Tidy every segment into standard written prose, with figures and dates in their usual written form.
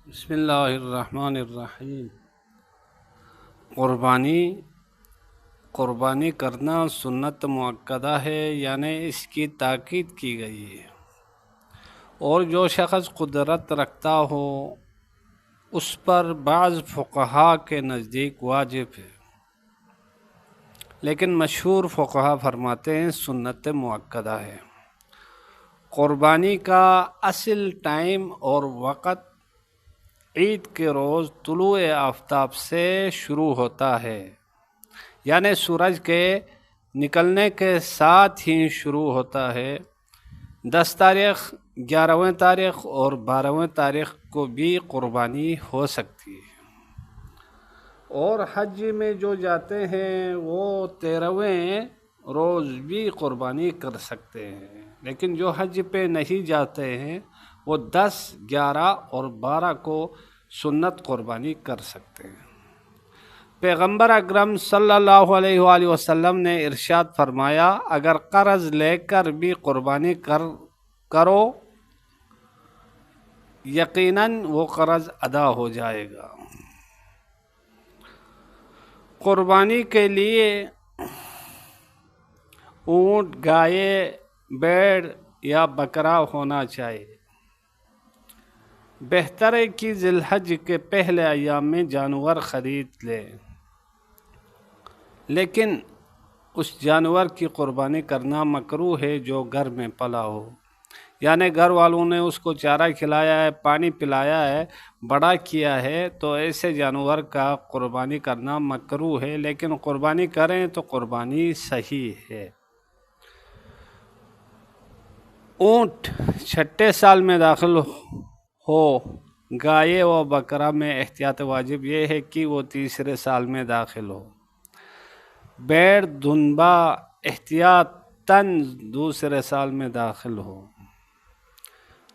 بسم اللہ الرحمن الرحیم۔ قربانی کرنا سنت مؤکدہ ہے، یعنی اس کی تاکید کی گئی ہے، اور جو شخص قدرت رکھتا ہو اس پر بعض فقہا کے نزدیک واجب ہے، لیکن مشہور فقہا فرماتے ہیں سنت مؤکدہ ہے۔ قربانی کا اصل ٹائم اور وقت عید کے روز طلوع آفتاب سے شروع ہوتا ہے، یعنی سورج کے نکلنے کے ساتھ ہی شروع ہوتا ہے۔ 10 تاریخ، 11ویں تاریخ اور 12ویں تاریخ کو بھی قربانی ہو سکتی ہے، اور حج میں جو جاتے ہیں وہ 13ویں روز بھی قربانی کر سکتے ہیں، لیکن جو حج پہ نہیں جاتے ہیں وہ 10، 11 اور 12 کو سنت قربانی کر سکتے ہیں۔ پیغمبر اکرم صلی اللہ علیہ وآلہ وسلم نے ارشاد فرمایا، اگر قرض لے کر بھی قربانی کرو یقیناً وہ قرض ادا ہو جائے گا۔ قربانی کے لیے اونٹ، گائے، بھیڑ یا بکرا ہونا چاہیے۔ بہتر ہے کہ ذی الحج کے پہلے ایام میں جانور خرید لیں، لیکن اس جانور کی قربانی کرنا مکروہ ہے جو گھر میں پلا ہو، یعنی گھر والوں نے اس کو چارہ کھلایا ہے، پانی پلایا ہے، بڑا کیا ہے، تو ایسے جانور کا قربانی کرنا مکروہ ہے، لیکن قربانی کریں تو قربانی صحیح ہے۔ اونٹ 6 سال میں داخل ہو، گائے و بکرا میں احتیاط واجب یہ ہے کہ وہ 3 سال میں داخل ہو۔ بھیڑ دنبا احتیاطاً 2 سال میں داخل ہو۔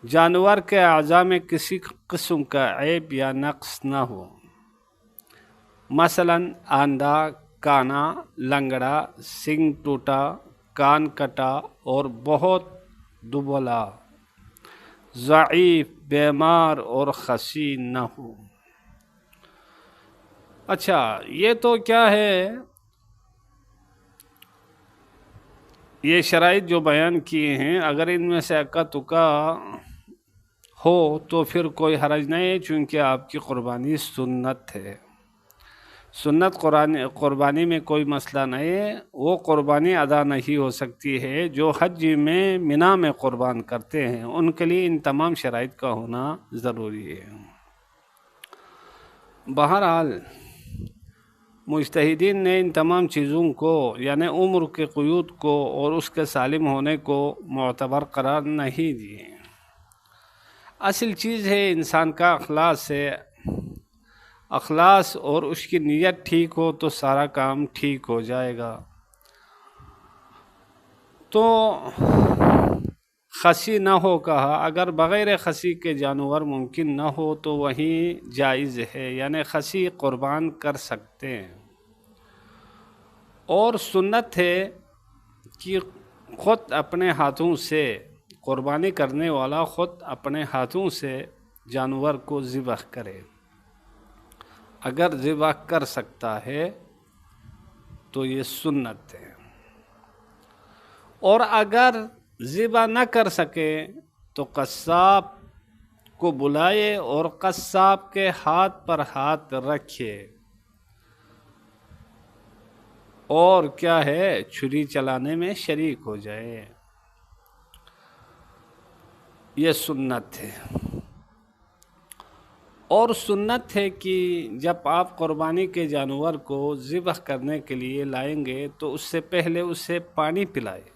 جانور کے اعضاء میں کسی قسم کا عیب یا نقص نہ ہو، مثلا آندھا، کانا، لنگڑا، سینگ ٹوٹا، کان کٹا اور بہت دبلا، ضعیف، بیمار اور خسی نہ ہو۔ اچھا، یہ تو کیا ہے، یہ شرائط جو بیان کیے ہیں، اگر ان میں سے اکا تکا ہو تو پھر کوئی حرج نہیں ہے، چونکہ آپ کی قربانی سنت ہے۔ سنت قربانی میں کوئی مسئلہ نہیں ہے، وہ قربانی ادا نہیں ہو سکتی ہے جو حج میں منا میں قربان کرتے ہیں، ان کے لیے ان تمام شرائط کا ہونا ضروری ہے۔ بہرحال مجتہدین نے ان تمام چیزوں کو، یعنی عمر کے قیود کو اور اس کے سالم ہونے کو معتبر قرار نہیں دیے۔ اصل چیز ہے انسان کا اخلاص اور اس کی نیت ٹھیک ہو تو سارا کام ٹھیک ہو جائے گا۔ تو خسی نہ ہو کہا، اگر بغیر خسی کے جانور ممکن نہ ہو تو وہیں جائز ہے، یعنی خسی قربان کر سکتے ہیں، اور سنت ہے کہ خود اپنے ہاتھوں سے قربانی کرنے والا خود اپنے ہاتھوں سے جانور کو ذبح کرے۔ اگر ذبح کر سکتا ہے تو یہ سنت ہے، اور اگر ذبح نہ کر سکے تو قصاب کو بلائے اور قصاب کے ہاتھ پر ہاتھ رکھے، اور کیا ہے، چھری چلانے میں شریک ہو جائے، یہ سنت ہے۔ اور سنت ہے کہ جب آپ قربانی کے جانور کو ذبح کرنے کے لیے لائیں گے تو اس سے پہلے اسے پانی پلائیں،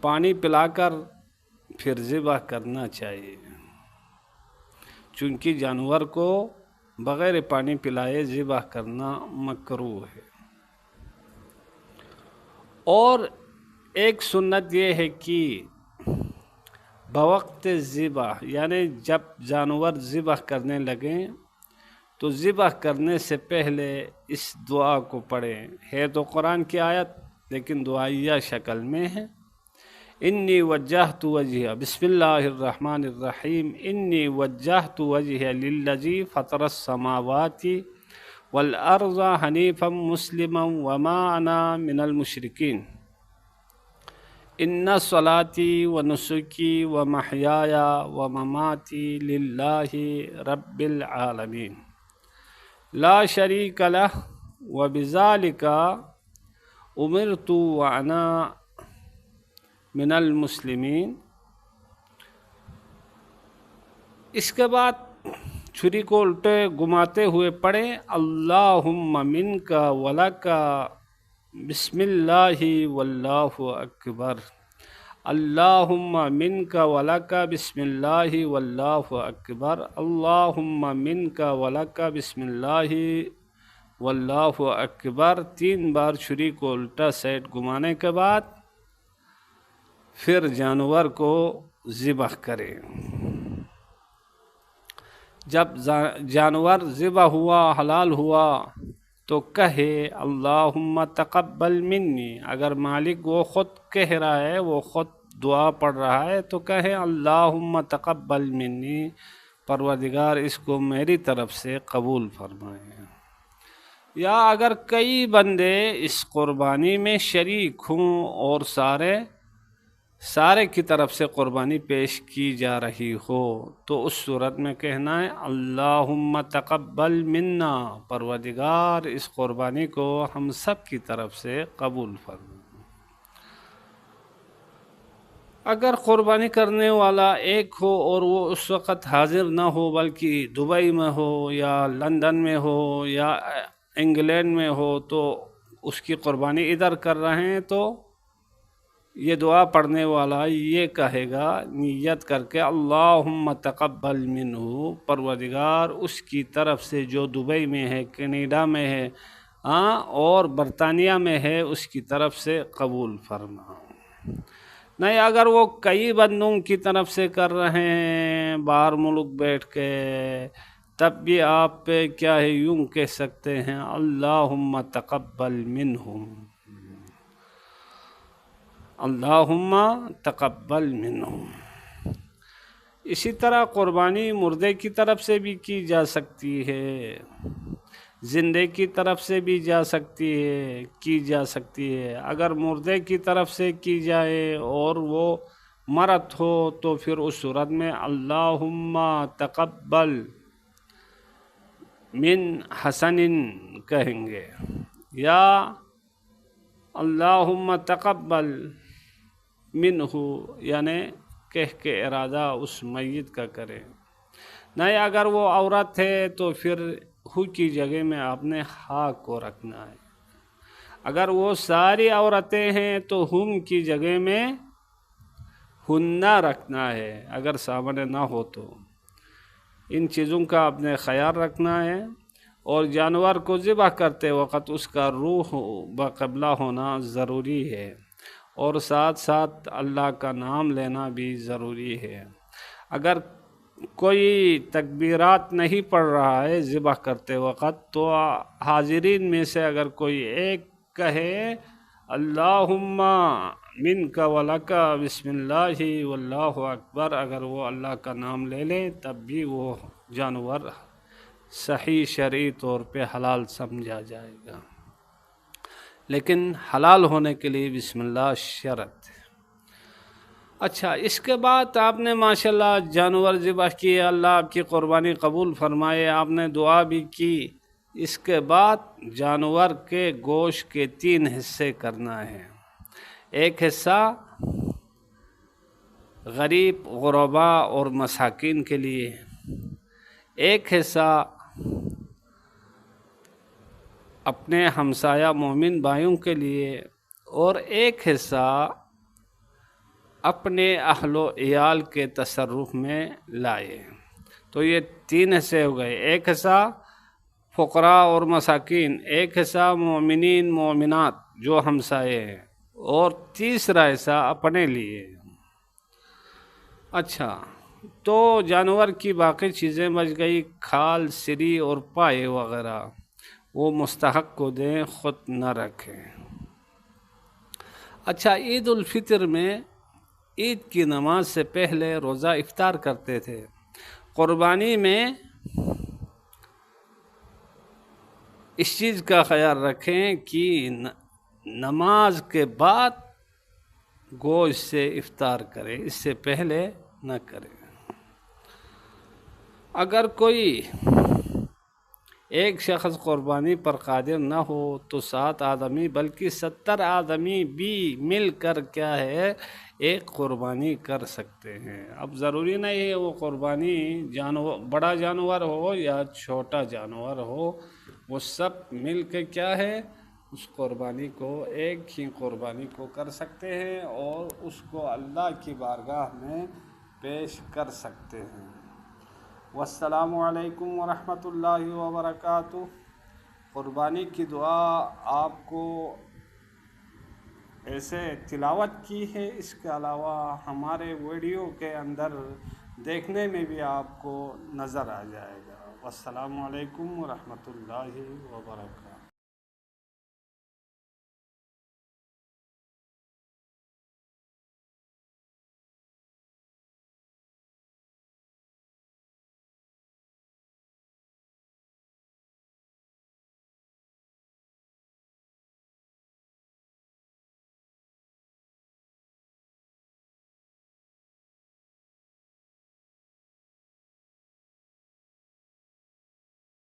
پانی پلا کر پھر ذبح کرنا چاہیے، چونکہ جانور کو بغیر پانی پلائے ذبح کرنا مکروہ ہے۔ اور ایک سنت یہ ہے کہ بوقت ذبح، یعنی جب جانور ذبح کرنے لگیں تو ذبح کرنے سے پہلے اس دعا کو پڑھیں، ہے تو قرآن کی آیت لیکن دعائیہ شکل میں ہے۔ انی وجہت وجہی بسم اللہ الرحمن الرحیم انی وجہت وجہی للذی فطر السماوات والارض حنیفا مسلما وما انا من المشرکین ان صلاتی و نسکی و محیای و مماتی للہ رب العالمین لا شریک لہ و بذالک امرت وانا من المسلمین۔ اس کے بعد چھری کو الٹے گھماتے ہوئے پڑھیں اللہم منک ولک بسم اللہ واللہ اکبر، اللہم منک ولک بسم اللہ واللہ اکبر، اللہم منک ولک بسم اللہ واللہ اکبر۔ 3 بار چھری کو الٹا سائڈ گھمانے کے بعد پھر جانور کو ذبح کریں۔ جب جانور ذبح ہوا، حلال ہوا، تو کہے اللہم تقبل منی۔ اگر مالک وہ خود کہہ رہا ہے، وہ خود دعا پڑھ رہا ہے، تو کہے اللہم تقبل منی، پروردگار اس کو میری طرف سے قبول فرمائے۔ یا اگر کئی بندے اس قربانی میں شریک ہوں اور سارے کی طرف سے قربانی پیش کی جا رہی ہو، تو اس صورت میں کہنا ہے اللہم تقبل منا، پروردگار اس قربانی کو ہم سب کی طرف سے قبول فرما۔ اگر قربانی کرنے والا ایک ہو اور وہ اس وقت حاضر نہ ہو، بلکہ دبئی میں ہو یا لندن میں ہو یا انگلینڈ میں ہو، تو اس کی قربانی ادھر کر رہے ہیں، تو یہ دعا پڑھنے والا یہ کہے گا نیت کر کے اللہم تقبل منہ، پروردگار اس کی طرف سے جو دبئی میں ہے، کینیڈا میں ہے اور برطانیہ میں ہے، اس کی طرف سے قبول فرما۔ نہیں، اگر وہ کئی بندوں کی طرف سے کر رہے ہیں باہر ملک بیٹھ کے، تب بھی آپ پہ کیا ہے، یوں کہہ سکتے ہیں اللہم تقبل منہم، اللہم تقبل منہم۔ اسی طرح قربانی مردے کی طرف سے بھی کی جا سکتی ہے، زندے کی طرف سے بھی کی جا سکتی ہے۔ اگر مردے کی طرف سے کی جائے اور وہ مرد ہو، تو پھر اس صورت میں اللہم تقبل من حسن کہیں گے، یا اللہم تقبل منہ، یعنی کہہ کے ارادہ اس میت کا کرے۔ نہیں، اگر وہ عورت ہے تو پھر ہو کی جگہ میں آپ نے ہا کو رکھنا ہے۔ اگر وہ ساری عورتیں ہیں تو ہم کی جگہ میں ہننا رکھنا ہے، اگر سامنے نہ ہو تو۔ ان چیزوں کا آپ نے خیال رکھنا ہے، اور جانور کو ذبح کرتے وقت اس کا روح باقبلہ ہونا ضروری ہے، اور ساتھ ساتھ اللہ کا نام لینا بھی ضروری ہے۔ اگر کوئی تکبیرات نہیں پڑھ رہا ہے ذبح کرتے وقت، تو حاضرین میں سے اگر کوئی ایک کہے اللہم منک ولک بسم اللہ واللہ اکبر، اگر وہ اللہ کا نام لے لے، تب بھی وہ جانور صحیح شرعی طور پہ حلال سمجھا جائے گا۔ لیکن حلال ہونے کے لیے بسم اللہ شرط ہے۔ اچھا، اس کے بعد آپ نے ماشاءاللہ جانور ذبح کیے، اللہ آپ کی قربانی قبول فرمائے، آپ نے دعا بھی کی۔ اس کے بعد جانور کے گوشت کے 3 حصے کرنا ہے۔ ایک حصہ غریب، غربا اور مساکین کے لیے، ایک حصہ اپنے ہمسایہ مومن بھائیوں کے لیے، اور ایک حصہ اپنے اہل و عیال کے تصرف میں لائے۔ تو یہ 3 حصے ہو گئے، ایک حصہ فقراء اور مساکین، ایک حصہ مومنین مومنات جو ہمسائے ہیں، اور تیسرا حصہ اپنے لیے۔ اچھا، تو جانور کی باقی چیزیں بچ گئی، کھال، سری اور پائے وغیرہ، وہ مستحق کو دیں، خود نہ رکھیں۔ اچھا، عید الفطر میں عید کی نماز سے پہلے روزہ افطار کرتے تھے۔ قربانی میں اس چیز کا خیال رکھیں کہ نماز کے بعد گوشت سے افطار کریں، اس سے پہلے نہ کریں۔ اگر کوئی ایک شخص قربانی پر قادر نہ ہو تو 7 آدمی بلکہ 70 آدمی بھی مل کر کیا ہے ایک قربانی کر سکتے ہیں۔ اب ضروری نہیں ہے وہ قربانی بڑا جانور ہو یا چھوٹا جانور ہو، وہ سب مل کے کیا ہے اس قربانی کو ایک ہی قربانی کو کر سکتے ہیں اور اس کو اللہ کی بارگاہ میں پیش کر سکتے ہیں۔ والسلام علیکم ورحمۃ اللہ وبرکاتہ۔ قربانی کی دعا آپ کو ایسے تلاوت کی ہے، اس کے علاوہ ہمارے ویڈیو کے اندر دیکھنے میں بھی آپ کو نظر آ جائے گا۔ والسلام علیکم ورحمۃ اللہ وبرکاتہ۔